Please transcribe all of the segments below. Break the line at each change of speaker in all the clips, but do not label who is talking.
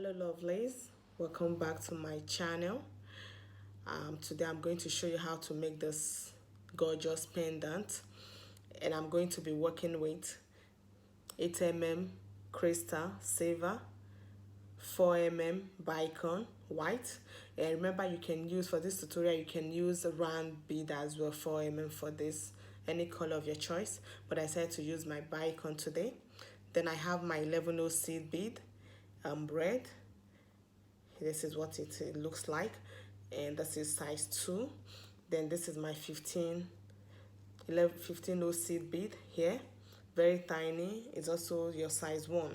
Hello lovelies, welcome back to my channel. Today I'm going to show you how to make this gorgeous pendant, and I'm going to be working with 8mm crystal silver, 4mm bicon white, and remember you can use, for this tutorial you can use a round bead as well, 4mm for this, any color of your choice, but I decided to use my bicon today. Then I have my 11 seed bead, red. This is what it looks like, and this is size 2. Then this is my 15 seed bead here, very tiny. It's also your size 1,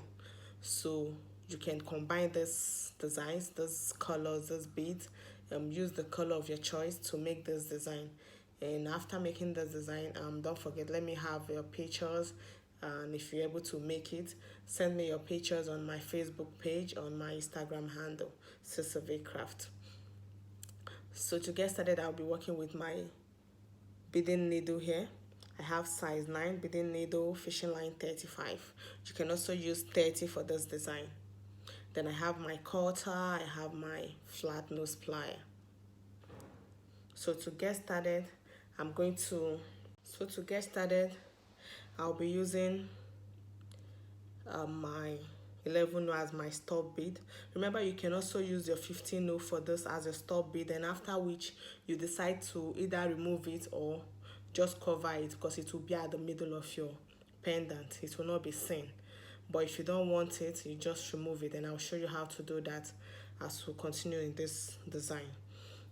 so you can combine this designs, these colors, these beads, use the color of your choice to make this design. And after making this design, don't forget, let me have your pictures, and if you're able to make it, send me your pictures on my Facebook page, on my Instagram handle, Csylviccraft. So to get started, I'll be working with my beading needle here. I have size 9 beading needle, fishing line 35. You can also use 30 for this design. Then I have my cutter, I have my flat nose plier. So to get started, I'll be using my 11 as my stop bead. Remember, you can also use your 15 for this as a stop bead, and after which you decide to either remove it or just cover it, because it will be at the middle of your pendant. It will not be seen. But if you don't want it, you just remove it, and I'll show you how to do that as we continue in this design.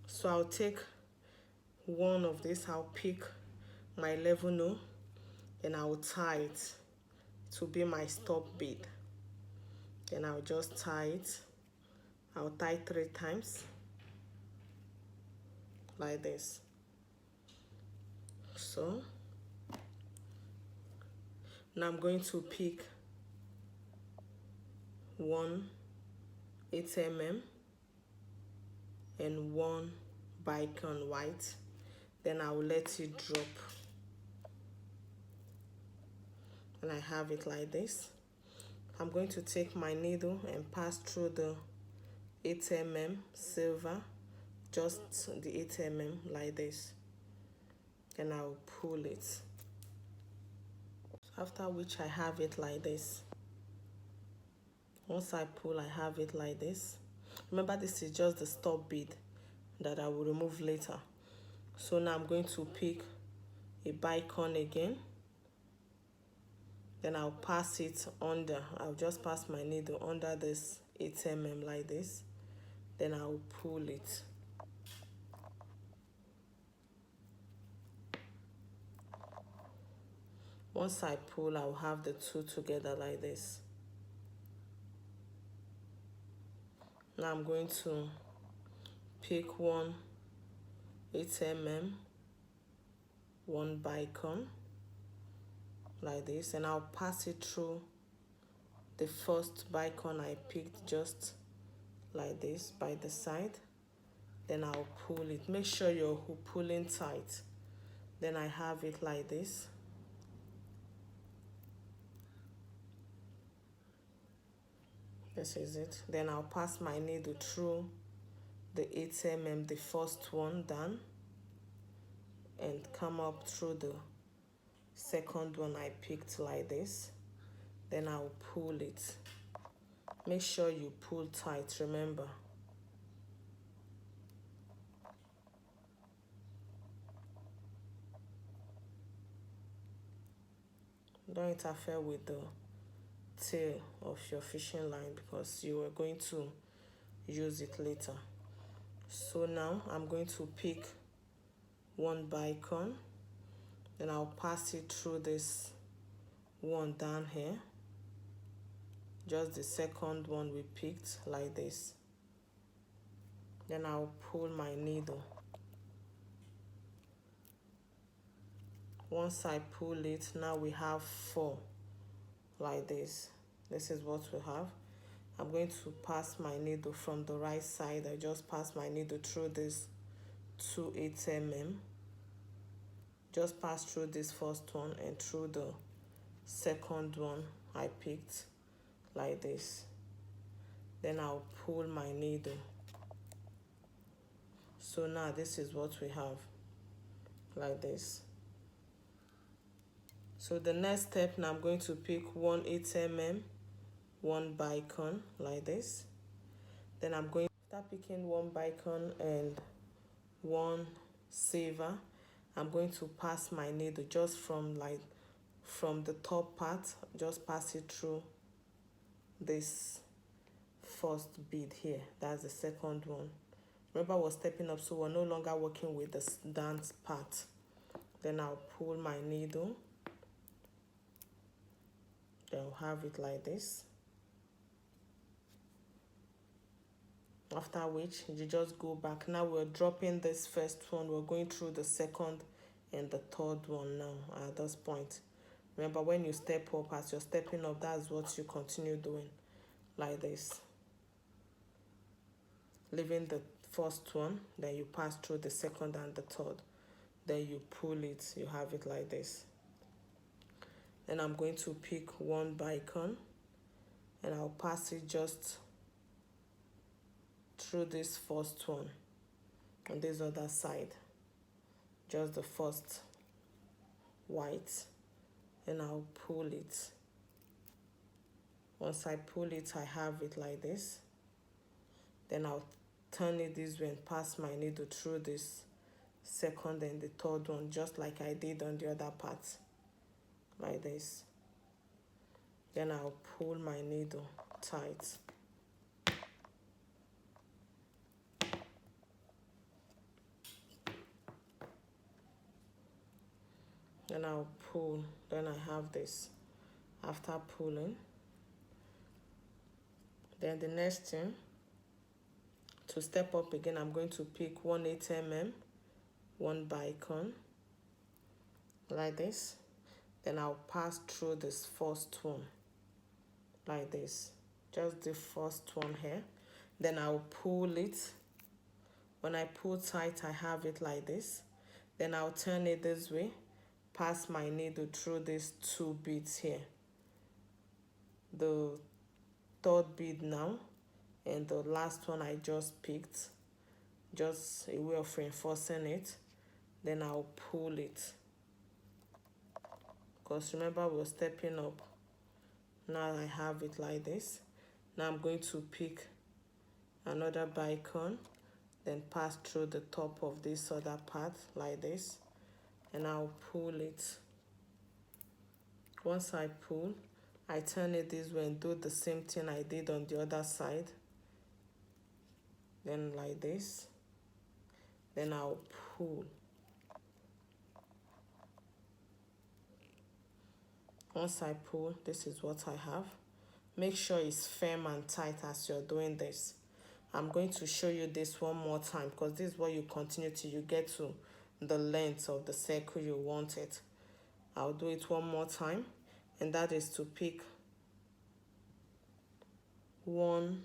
So I'll take one of this, I'll pick my 11 and I'll tie it to be my stop bead. Then I'll just tie it. I'll tie 3 times like this. So now I'm going to pick one 8mm and one bicon white. Then I will let it drop, and I have it like this. I'm going to take my needle and pass through the 8mm silver, just the 8mm like this, and I'll pull it. After which I have it like this. Once I pull, I have it like this. Remember, this is just the stop bead that I will remove later. So now I'm going to pick a bicon again. Then I'll pass it under. I'll just pass my needle under this 8mm like this. Then I'll pull it. Once I pull, I'll have the two together like this. Now I'm going to pick one 8mm, one bicon like this, and I'll pass it through the first bicon I picked, just like this by the side. Then I'll pull it. Make sure you're pulling tight. Then I have it like this. This is it. Then I'll pass my needle through the 8mm, the first one down, and come up through the second one I picked like this. Then I'll pull it. Make sure you pull tight, remember. Don't interfere with the tail of your fishing line, because you are going to use it later. So now I'm going to pick one bicon, then I'll pass it through this one down here, just the second one we picked like this. Then I'll pull my needle. Once I pull it, now we have 4 like this. This is what we have. I'm going to pass my needle from the right side. I just pass my needle through this 2 8mm. Just pass through this first one and through the second one I picked like this. Then I'll pull my needle. So now this is what we have, like this. So the next step, now I'm going to pick 1/8 mm, one bicon, like this. Then I'm going to start picking one bicon and one silver. I'm going to pass my needle just from the top part, just pass it through this first bead here. That's the second one. Remember, we're stepping up, so we're no longer working with the dance part. Then I'll pull my needle. Then I'll have it like this. After which, you just go back. Now we're dropping this first one. We're going through the second and the third one now at this point. Remember, when you step up, as you're stepping up, that's what you continue doing, like this. Leaving the first one, then you pass through the second and the third. Then you pull it, you have it like this. Then I'm going to pick one bicon and I'll pass it just through this first one on this other side, just the first white, and I'll pull it. Once I pull it, I have it like this. Then I'll turn it this way and pass my needle through this second and the third one, just like I did on the other part, like this. Then I'll pull my needle tight. Then I'll pull, then I have this. After pulling, then the next thing, to step up again, I'm going to pick 1/8 mm, one bicon, like this. Then I'll pass through this first one, like this, just the first one here. Then I'll pull it. When I pull tight, I have it like this. Then I'll turn it this way, pass my needle through these two beads here, the third bead now and the last one I just picked, just a way of reinforcing it. Then I'll pull it, because remember, we're stepping up. Now I have it like this. Now I'm going to pick another bicon, then pass through the top of this other part like this, and I'll pull it. Once I pull, I turn it this way and do the same thing I did on the other side. Then like this. Then I'll pull. Once I pull, this is what I have. Make sure it's firm and tight as you're doing this. I'm going to show you this one more time, because this is what you continue till you get to the length of the circle you want it. I'll do it one more time, and that is to pick 1/8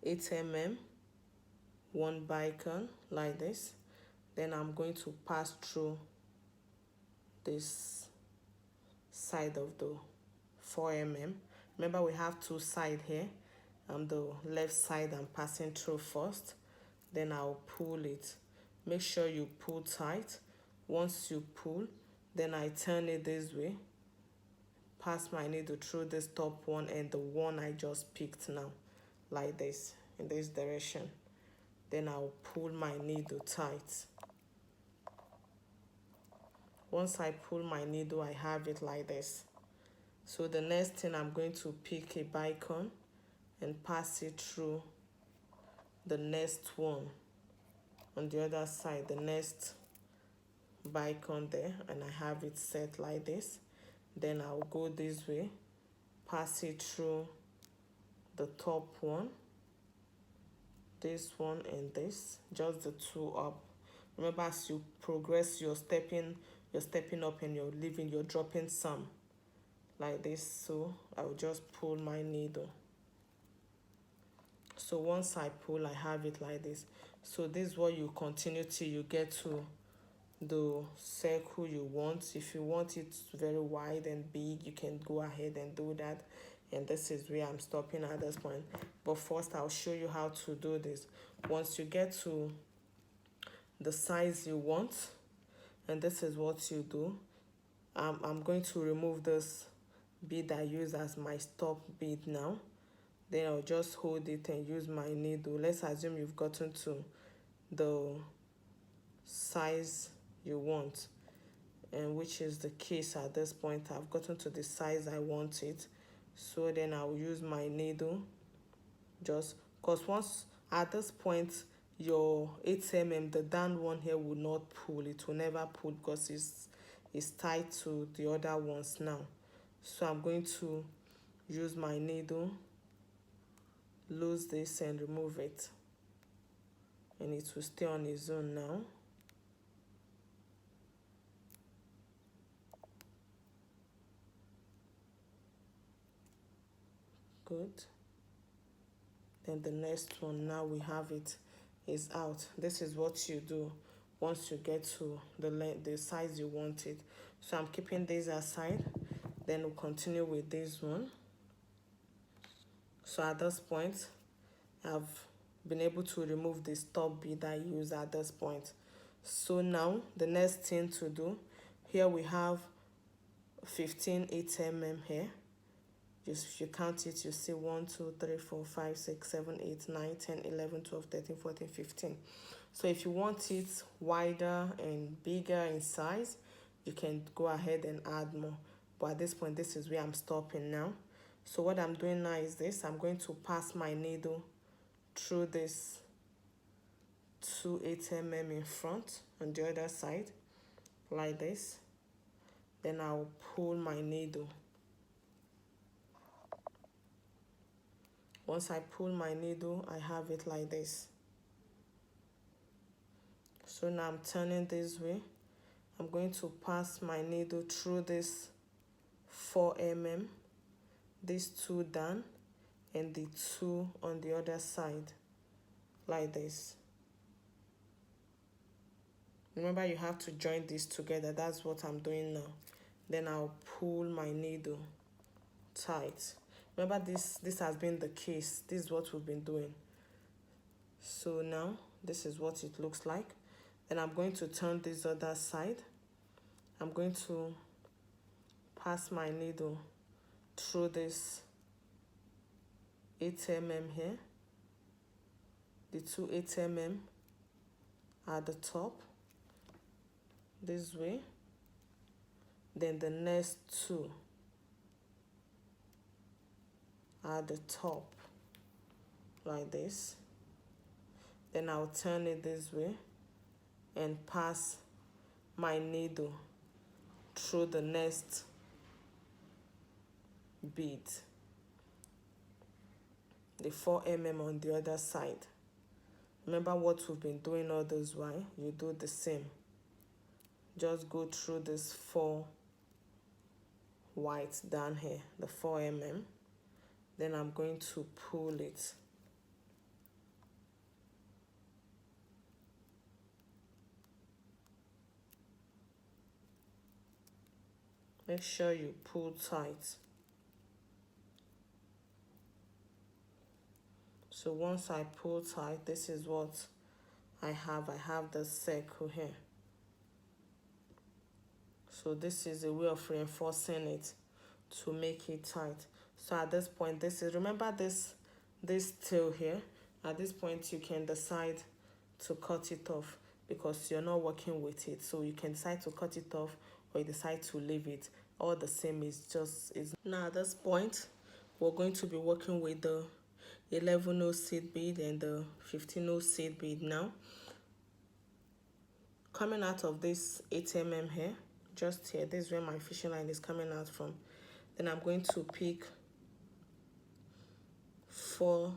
mm, one bicon, like this. Then I'm going to pass through this side of the 4 mm. Remember, we have two sides here. The left side I'm passing through first. Then I'll pull it. Make sure you pull tight. Once you pull, then I turn it this way, pass my needle through this top one and the one I just picked now, like this, in this direction. Then I'll pull my needle tight. Once I pull my needle, I have it like this. So the next thing, I'm going to pick a bicon and pass it through the next one on the other side, the next bicon there, and I have it set like this. Then I'll go this way, pass it through the top one, this one and this, just the two up. Remember, as you progress, you're stepping up and you're dropping some, like this. So I'll just pull my needle. So once I pull, I have it like this. So this is what you continue till you get to the circle you want. If you want it very wide and big, you can go ahead and do that. and this is where I'm stopping at this point. But first I'll show you how to do this. Once you get to the size you want, and this is what you do, I'm going to remove this bead I use as my stop bead now. Then I'll just hold it and use my needle. Let's assume you've gotten to the size you want, and which is the case at this point. I've gotten to the size I want it. So then I'll use my needle, just because once at this point your 8mm, the down one here, will not pull. It will never pull because it's tied to the other ones now. So I'm going to use my needle, lose this and remove it, and it will stay on its own now. Good. Then the next one, now we have it, is out. This is what you do once you get to the size you want it. So I'm keeping this aside, then we'll continue with this one. So at this point I've been able to remove the stop bead I use at this point. So now the next thing to do, here we have 15 8mm here. Just if you count it, you see 1 2 3 4 5 6 7 8 9 10 11 12 13 14 15. So if you want it wider and bigger in size, you can go ahead and add more. But at this point, this is where I'm stopping now. So what I'm doing now is this. I'm going to pass my needle through this 2 8mm in front on the other side, like this. Then I'll pull my needle. Once I pull my needle, I have it like this. So now I'm turning this way. I'm going to pass my needle through this 4mm, these two down, and the two on the other side, like this. Remember, you have to join these together. That's what I'm doing now. Then I'll pull my needle tight. Remember, this has been the case. This is what we've been doing. So now this is what it looks like. Then I'm going to turn this other side. I'm going to pass my needle through this 8mm here, the two 8mm at the top, this way. Then the next two at the top, like this. Then I'll turn it this way and pass my needle through the next bead, the 4mm on the other side. Remember what we've been doing all this while. You do the same. Just go through this 4 white down here, the 4mm. Then I'm going to pull it. Make sure you pull tight. So once I pull tight, this is what I have. I have the circle here. So this is a way of reinforcing it to make it tight. So at this point, this is, remember this tail here. At this point, you can decide to cut it off because you're not working with it. So you can decide to cut it off, or you decide to leave it. All the same, is now at this point we're going to be working with the 11-0 seed bead and the 15-0 seed bead. Now coming out of this 8mm here, just here, this is where my fishing line is coming out from. Then I'm going to pick 4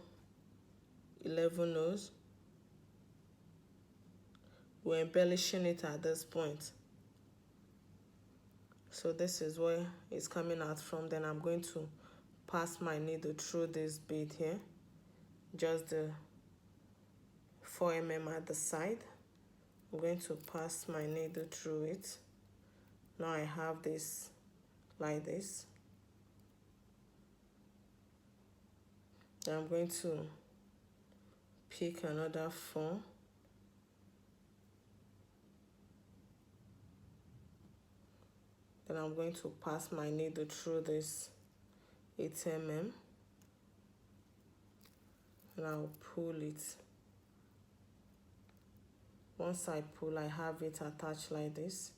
11-0s. We're embellishing it at this point. So this is where it's coming out from. Then I'm going to pass my needle through this bead here, just the 4mm at the side. I'm going to pass my needle through it. Now I have this like this. Then I'm going to pick another 4. Then I'm going to pass my needle through this 8 mm, and I'll pull it. Once I pull, I have it attached like this,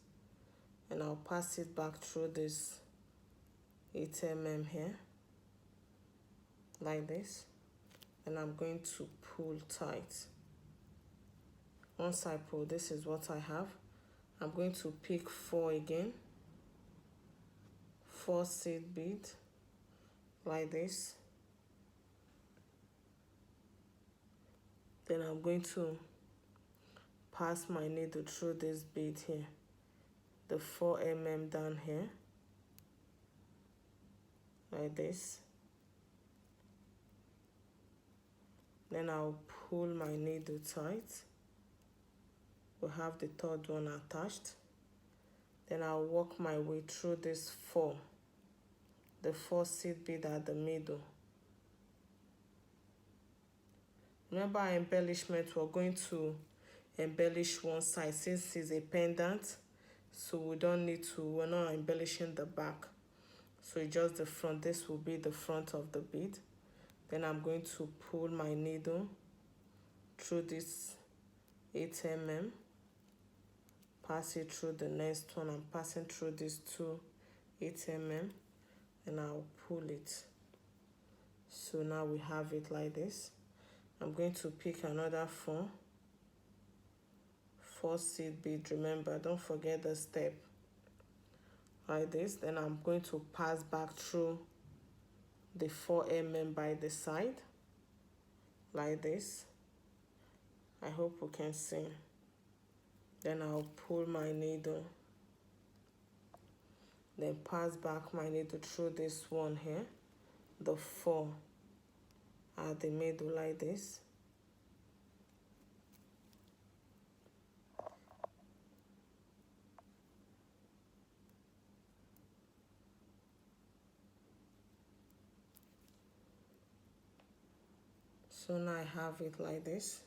and I'll pass it back through this 8 mm here, like this, and I'm going to pull tight. Once I pull, this is what I have. I'm going to pick 4 again, 4 seed bead, like this. Then I'm going to pass my needle through this bead here, the 4 mm down here, like this. Then I'll pull my needle tight. We'll have the 3rd one attached. Then I'll work my way through this 4, the 4 seed bead at the middle. Remember our embellishment, we're going to embellish one side since it's a pendant, so we're not embellishing the back. So it's just the front. This will be the front of the bead. Then I'm going to pull my needle through this 8 mm, pass it through the next one. I'm passing through these 2 8 mm, and I'll pull it. So now we have it like this. I'm going to pick another 4 seed bead. Remember, don't forget the step, like this. Then I'm going to pass back through the 4 mm by the side, like this. I hope we can see. Then I'll pull my needle, then pass back my needle through this one here, the 4 at the middle, like this. So now I have it like this.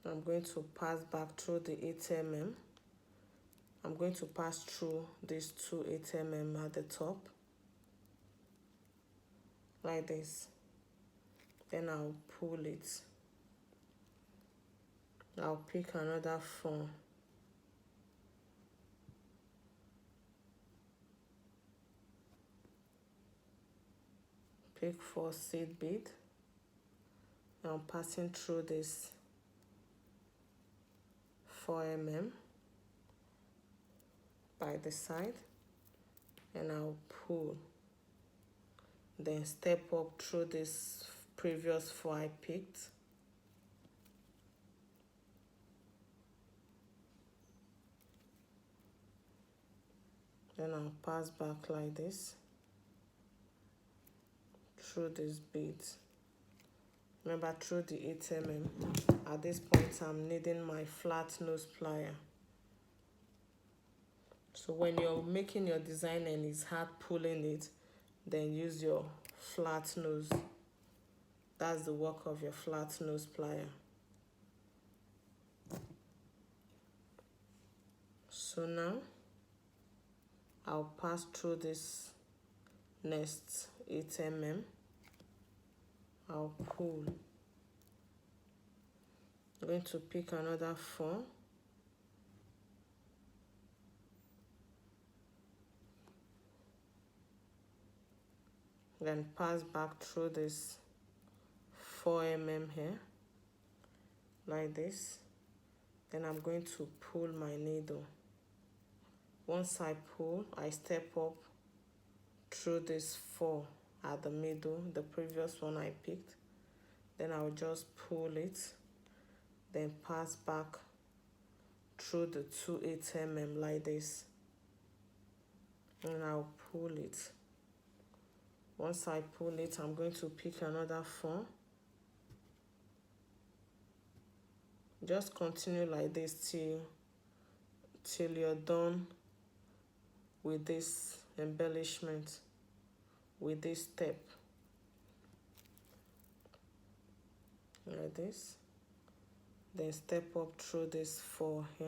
I'm going to pass back through the 8 mm. I'm going to pass through these 2 8 mm at the top, like this. Then I'll pull it. I'll pick another 4. Pick 4 seed bead. I'm passing through this 4 mm by the side, and I'll pull. Then step up through this previous 4 I picked. Then I'll pass back like this through these beads. Remember, through the 8 mm. At this point, I'm needing my flat nose plier. So when you're making your design and it's hard pulling it, then use your flat nose. That's the work of your flat nose plier. So now, I'll pass through this next 8 mm. I'll pull. I'm going to pick another 4. Then pass back through this 4 mm here, like this. Then I'm going to pull my needle. Once I pull, I step up through this 4 at the middle, the previous one I picked. Then I'll just pull it, then pass back through the 2 8 mm like this, and I'll pull it. Once I pull it, I'm going to pick another 4. Just continue like this till you're done with this embellishment, with this step. like this, then step up through this 4 here.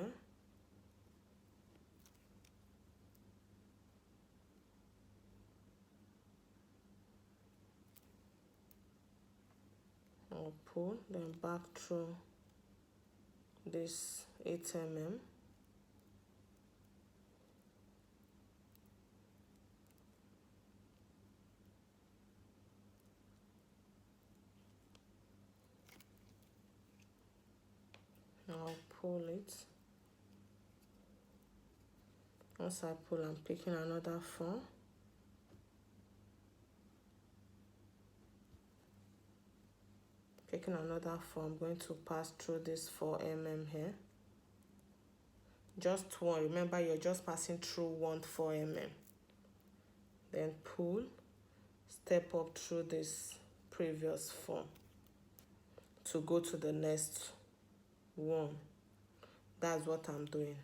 I'll pull, then back through this 8 mm. I'll pull it. Once I pull, I'm picking another 4. Picking another 4, I'm going to pass through this 4 mm here. Just one, remember you're just passing through 1 4 mm. Then pull, step up through this previous 4 to go to the next one. That's what I'm doing.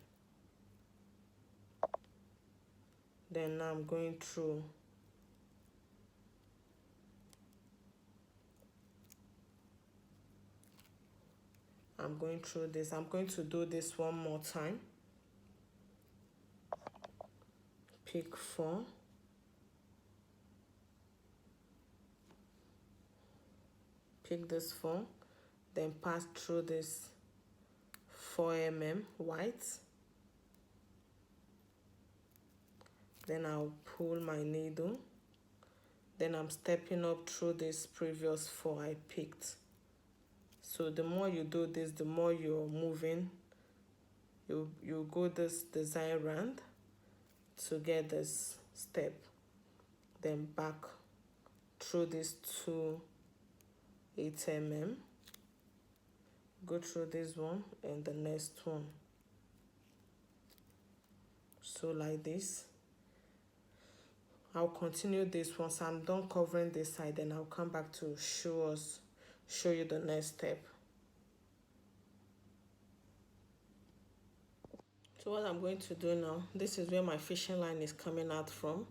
Then now I'm going through this. I'm going to do this one more time. Pick 4. Pick this 4. Then pass through this 4 mm white. Then I'll pull my needle. Then I'm stepping up through this previous 4 I picked. So the more you do this, the more you're moving. You go this design round to get this step. Then back through this 2 8 mm. Go through this one and the next one. So like this. I'll continue this once I'm done covering this side, then I'll come back to show you the next step. So what I'm going to do now, this is where my fishing line is coming out from.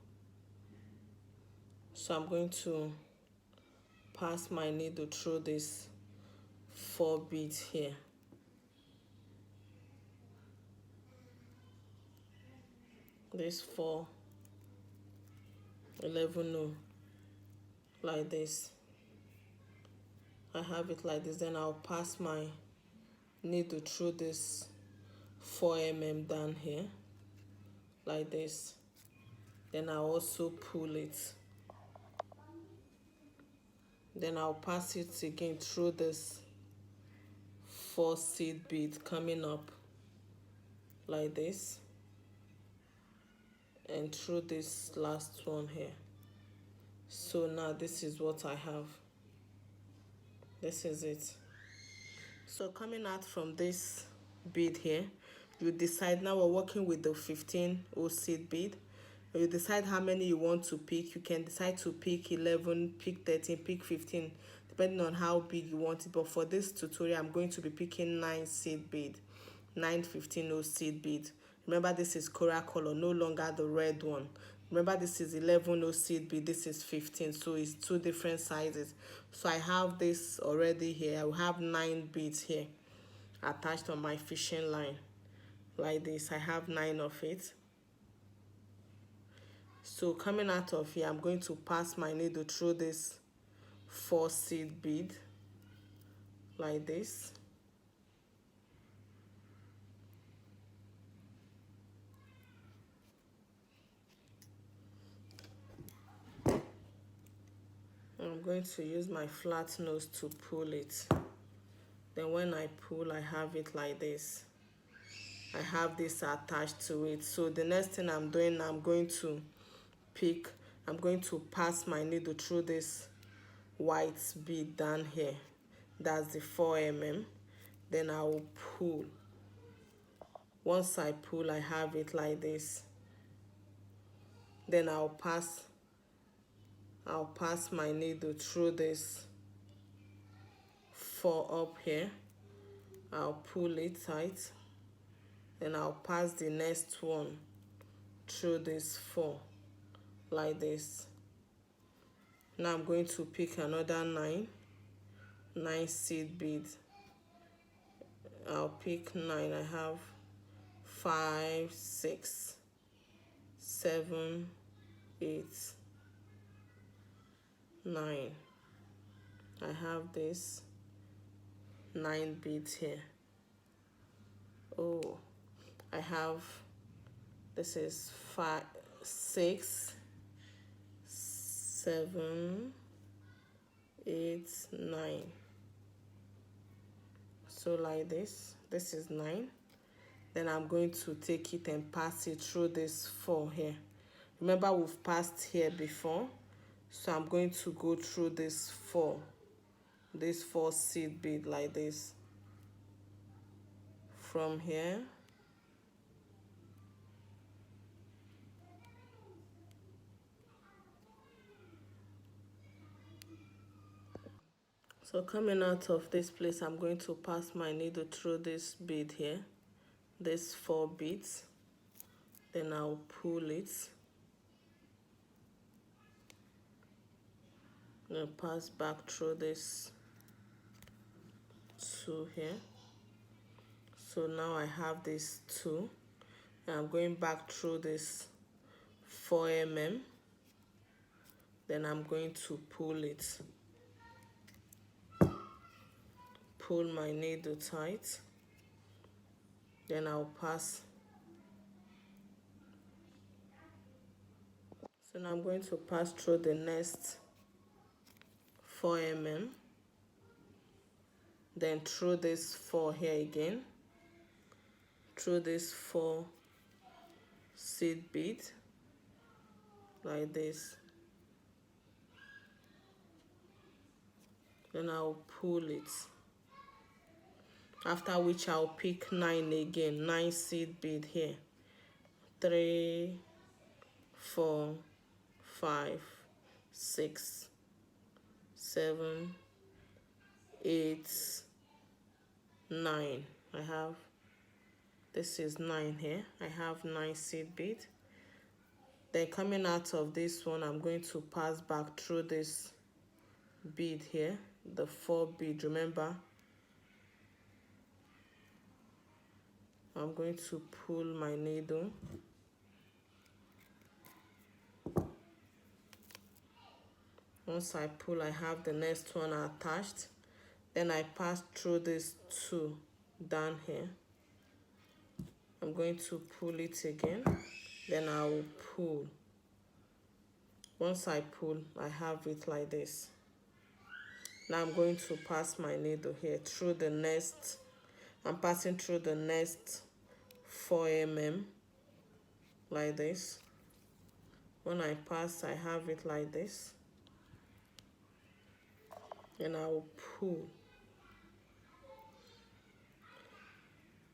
So I'm going to pass my needle through this 4 beads here. This 4, 11, no, like this. I have it like this, then I'll pass my needle through this 4 mm down here, like this. Then I'll also pull it. Then I'll pass it again through this 4 seed bead coming up like this, and through this last one here. So now this is what I have. This is it. So coming out from this bead here, you decide, now we're working with the 15 seed bead. You decide how many you want to pick. You can decide to pick 11, pick 13, pick 15, depending on how big you want it. But for this tutorial, I'm going to be picking 9 seed bead, 9 15 seed bead. Remember, this is coral color, no longer the red one. Remember, this is 11 seed bead, this is 15, so it's 2 different sizes. So I have this already here. I will have 9 beads here attached on my fishing line like this. I have 9 of it. So coming out of here, I'm going to pass my needle through this 4 seed bead like this. I'm going to use my flat nose to pull it. Then when I pull, I have it like this. I have this attached to it. So the next thing I'm doing, I'm going to pass my needle through this white bead down here. That's the 4 mm. Then I will pull. Once I pull, I have it like this. Then I'll pass my needle through this 4 up here. I'll pull it tight. Then I'll pass the next one through this 4 like this. Now I'm going to pick another 9. 9 seed beads. I'll pick 9. I have 5, 6, 7, 8, 9. I have this 9 beads here. Oh, I have, this is 5, 6, 7, 8, 9. So like this is 9. Then I'm going to take it and pass it through this 4 here. Remember, we've passed here before, so I'm going to go through this 4 seed bead like this from here. So coming out of this place, I'm going to pass my needle through this bead here, this 4 beads. Then I'll pull it and pass back through this 2 here. So now I have this 2, and I'm going back through this 4 mm. Then I'm going to pull it. Pull my needle tight. Then I'll pass. So now I'm going to pass through the next 4 mm. Then through this 4 here again. Through this 4 seed bead like this. Then I'll pull it. After which I'll pick 9 again, 9 seed bead here. 3, 4, 5, 6, 7, 8, 9. I have, this is 9 here. I have 9 seed bead. Then coming out of this one, I'm going to pass back through this bead here, the 4 bead, remember. I'm going to pull my needle. Once I pull, I have the next one attached. Then I pass through this 2 down here. I'm going to pull it again. Then I will pull. Once I pull, I have it like this. Now I'm going to pass my needle here through the next, I'm passing through the next 4 mm like this. When I pass, I have it like this. And I will pull.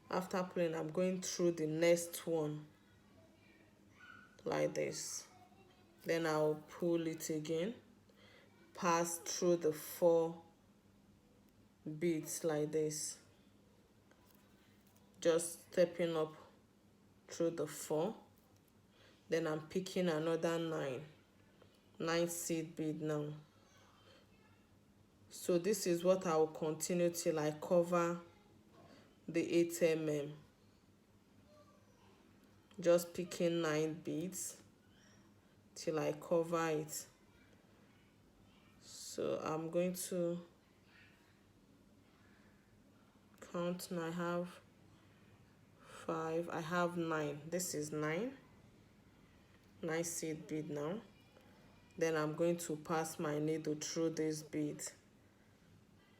After pulling, I'm going through the next one like this. Then I'll pull it again, pass through the 4 beads like this, just stepping up through the 4. Then I'm picking another 9 seed bead now. So this is what I will continue till I cover the 8 mm. Just picking 9 beads till I cover it. So I'm going to count. Now I have 5, I have 9. This is 9 seed bead now. Then I'm going to pass my needle through this bead.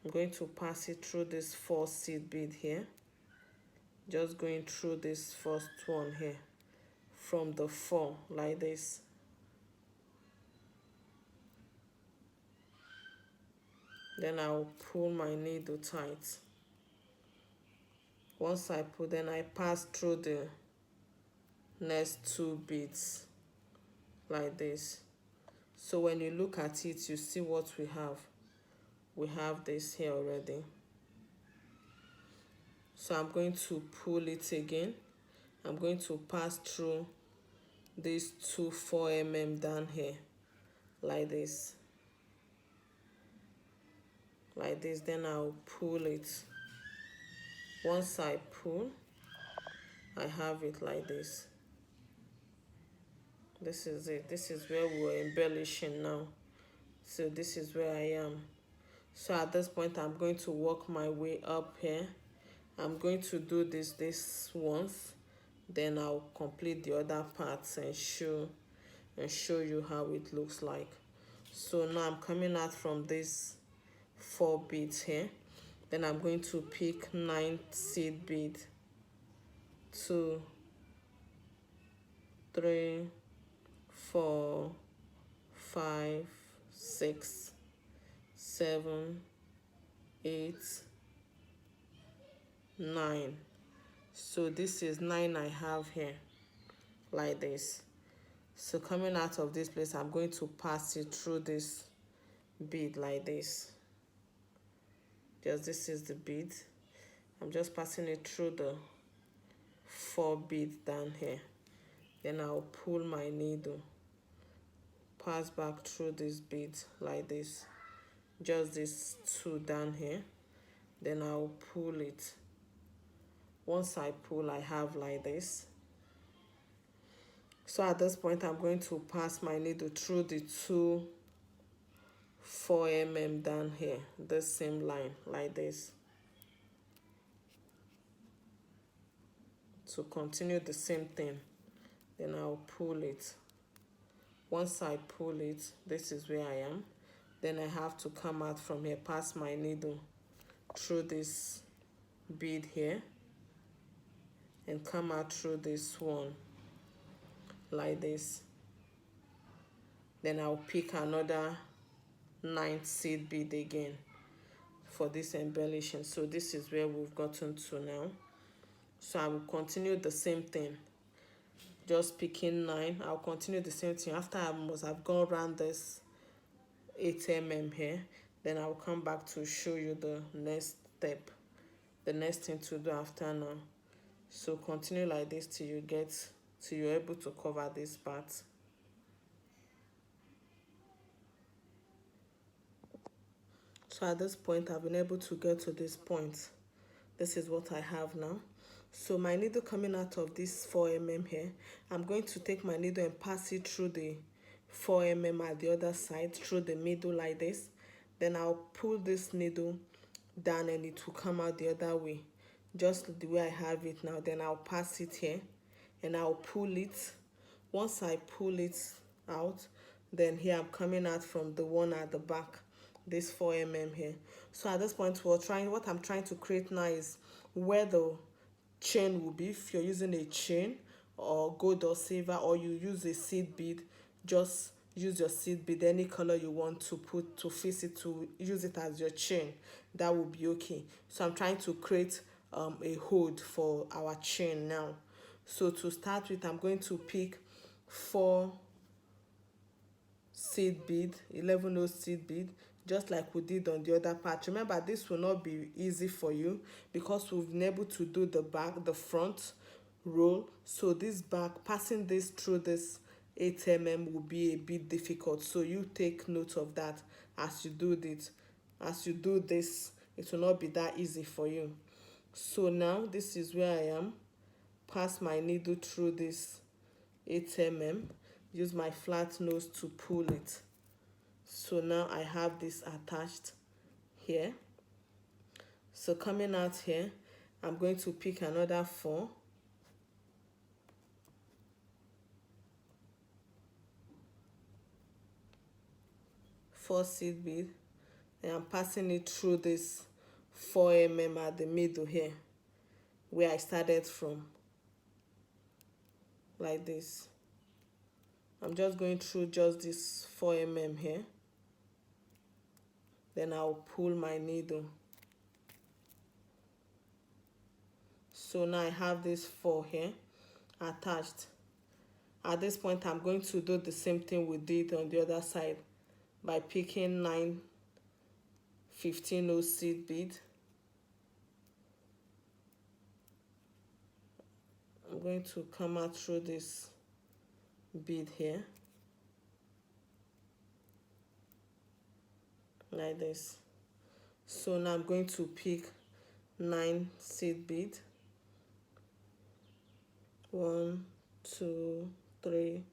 I'm going to pass it through this 4 seed bead here. Just going through this first one here from the 4 like this. Then I'll pull my needle tight. Once I pull, then I pass through the next 2 beads like this. So when you look at it, you see what we have. We have this here already. So I'm going to pull it again. I'm going to pass through these 2 4 mm down here like this. like this. Then I'll pull it. Once I pull, I have it like this. This is it. This is where we're embellishing now. So this is where I am. So at this point, I'm going to work my way up here. I'm going to do this once, then I'll complete the other parts and show you how it looks like. So now I'm coming out from this 4 beads here. Then I'm going to pick 9 seed bead. 2, 3, 4, 5, 6, 7, 8, 9. So this is 9 I have here, like this. So coming out of this place, I'm going to pass it through this bead like this. Just this is the bead. I'm just passing it through the 4 beads down here. Then I'll pull my needle, pass back through this bead like this. Just these 2 down here. Then I'll pull it. Once I pull, I have like this. So at this point, I'm going to pass my needle through the 2 4 mm down here, the same line like this, to continue the same thing. Then I'll pull it. Once I pull it, this is where I am. Then I have to come out from here, pass my needle through this bead here, and come out through this one like this. Then I'll pick another 9th seed bead again for this embellishment. So this is where we've gotten to now. So I will continue the same thing, just picking 9. I'll continue the same thing after I must have gone around this 8 mm here. Then I'll come back to show you the next step, the next thing to do after now. So continue like this till you're able to cover this part. So at this point, I've been able to get to this point. This is what I have now. So my needle coming out of this 4 mm here, I'm going to take my needle and pass it through the 4 mm at the other side, through the middle like this. Then I'll pull this needle down and it will come out the other way, just the way I have it now. Then I'll pass it here and I'll pull it. Once I pull it out, then here I'm coming out from the one at the back, this 4 mm here. So at this point, what I'm trying to create now is where the chain will be. If you're using a chain or gold or silver, or you use a seed bead, just use your seed bead, any color you want to put to fix it, to use it as your chain. That will be okay. So I'm trying to create a hold for our chain now. So to start with, I'm going to pick 4 seed bead, 11 row seed bead, just like we did on the other part. Remember, this will not be easy for you because we've been able to do the back, the front roll. So this back, passing this through this 8 mm will be a bit difficult. So you take note of that as you do this. As you do this, it will not be that easy for you. So now this is where I am. Pass my needle through this 8 mm. Use my flat nose to pull it. So now I have this attached here. So coming out here, I'm going to pick another 4. Seed bead, and I'm passing it through this 4 mm at the middle here, where I started from, like this. I'm just going through just this 4 mm here. Then I'll pull my needle. So now I have this 4 here attached. At this point, I'm going to do the same thing we did on the other side by picking 9 15 seed bead. I'm going to come out through this bead here, like this. So now I'm going to pick 9 seed bead. 1, 2, 3,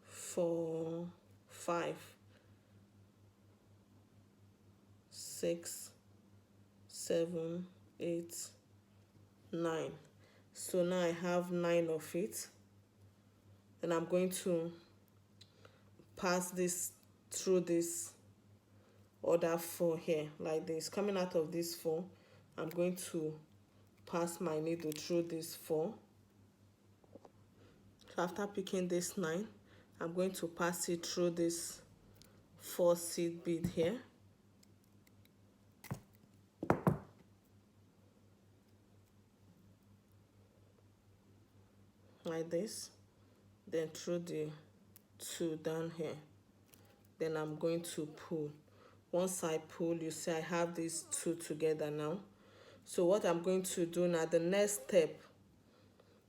4, 5, 6, 7, 8, 9. So now I have 9 of it. And I'm going to pass this through this other 4 here, like this. Coming out of this 4, I'm going to pass my needle through this 4. So after picking this 9, I'm going to pass it through this 4 seed bead here. Like this. Then through the 2 down here. Then I'm going to pull. Once I pull, you see I have these 2 together now. So what I'm going to do now, the next step,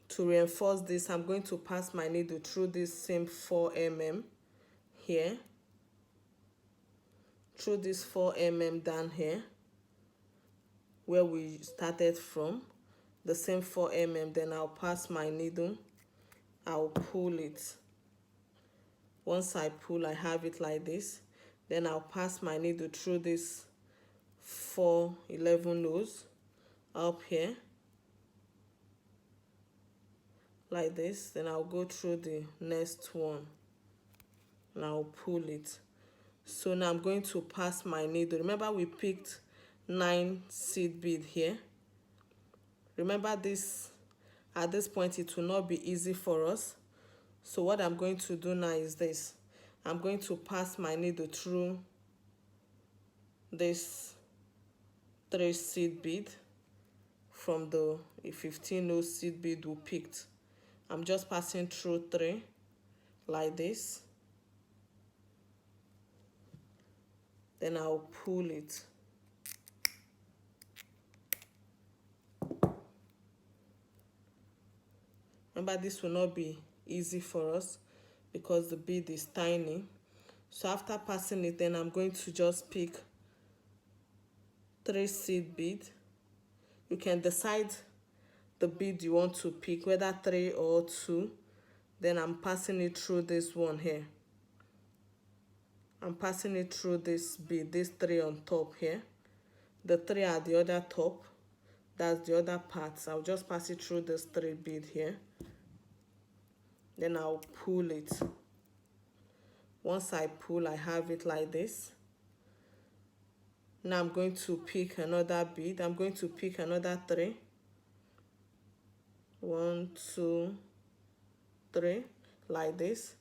to reinforce this, I'm going to pass my needle through this same 4 mm here, through this 4 mm down here, where we started from, the same 4 mm. Then I'll pass my needle, I'll pull it. Once I pull, I have it like this. Then I'll pass my needle through this 4 11 nose up here, like this. Then I'll go through the next one and I'll pull it. So now I'm going to pass my needle. Remember we picked 9 seed bead here. Remember this, at this point it will not be easy for us. So what I'm going to do now is this. I'm going to pass my needle through this 3 seed bead from the 15 nose seed bead we picked. I'm just passing through 3 like this. Then I'll pull it. Remember, this will not be easy for us because the bead is tiny. So after passing it, then I'm going to just pick 3 seed bead. You can decide the bead you want to pick, whether 3 or 2. Then I'm passing it through this one here. I'm passing it through this bead, this 3 on top here. The 3 at the other top, that's the other part. So I'll just pass it through this 3 bead here. Then I'll pull it. Once I pull, I have it like this. Now I'm going to pick another bead. I'm going to pick another 3. 1, 2, 3, like this.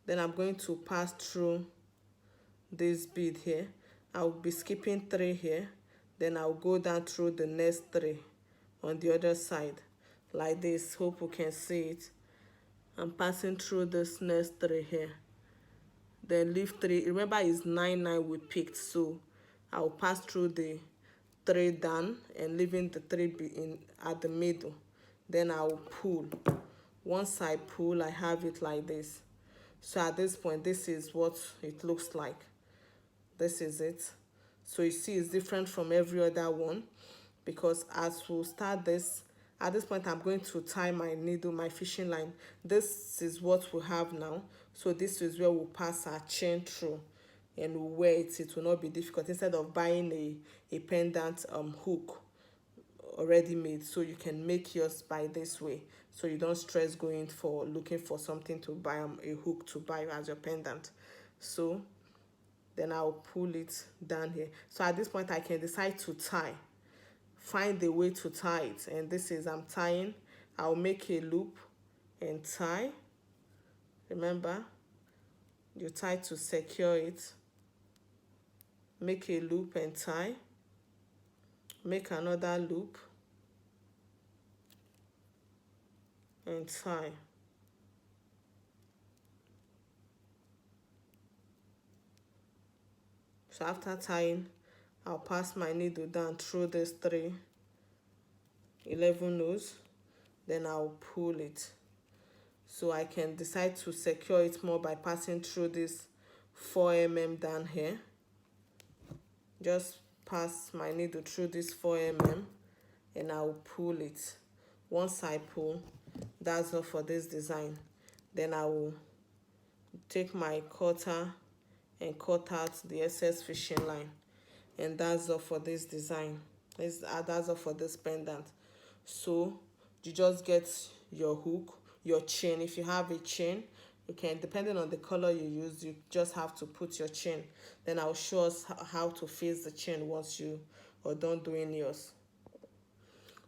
Then I'm going to pass through this bead here. I'll be skipping 3 here. Then I'll go down through the next 3 on the other side, like this. Hope you can see it. I'm passing through this next 3 here. Then leave 3. Remember, it's 9 9 we picked, so I'll pass through the 3 down and leaving the 3 in at the middle. Then I'll pull. Once I pull, I have it like this. So at this point, this is what it looks like. This is it. So you see it's different from every other one, because as we'll start this, at this point I'm going to tie my needle, my fishing line. This is what we have now. So this is where we'll pass our chain through and we'll wear it. It will not be difficult, instead of buying a pendant hook already made. So you can make yours by this way, so you don't stress looking for something to buy, a hook to buy as your pendant. So then I'll pull it down here. So at this point I can decide to tie, find the way to tie it. And this is, I'm tying. I'll make a loop and tie. Remember, you tie to secure it. Make a loop and tie. Make another loop and tie. So after tying, I'll pass my needle down through this 3 11 nose. Then I'll pull it. So I can decide to secure it more by passing through this 4 mm down here. Just pass my needle through this 4 mm and I will pull it. Once I pull, that's all for this design. Then I will take my cutter and cut out the excess fishing line, and that's all for this design. That's all for this pendant. So you just get your hook, your chain. If you have a chain, you can, depending on the color you use, you just have to put your chain. Then I'll show us how to face the chain once you are done doing yours.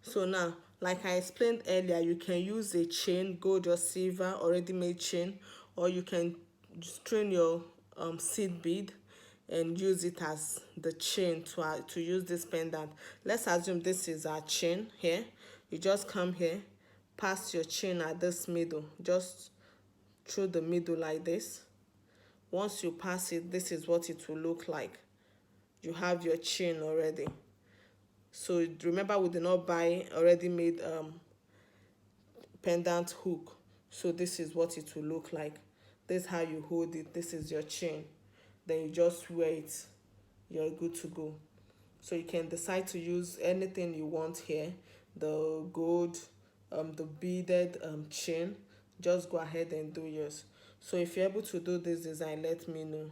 So now, like I explained earlier, you can use a chain, gold or silver, already made chain, or you can strain your seed bead and use it as the chain to use this pendant. Let's assume this is our chain here. You just come here, pass your chain at this middle, just through the middle like this. Once you pass it, this is what it will look like. You have your chain already. So remember, we did not buy already made pendant hook. So this is what it will look like. This is how you hold it. This is your chain. Then you just wear it. You're good to go. So you can decide to use anything you want here. The gold, the beaded chain. Just go ahead and do yours. So if you're able to do this design, let me know.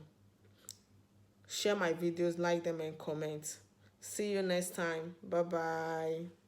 Share my videos, like them, and comment. See you next time. Bye bye.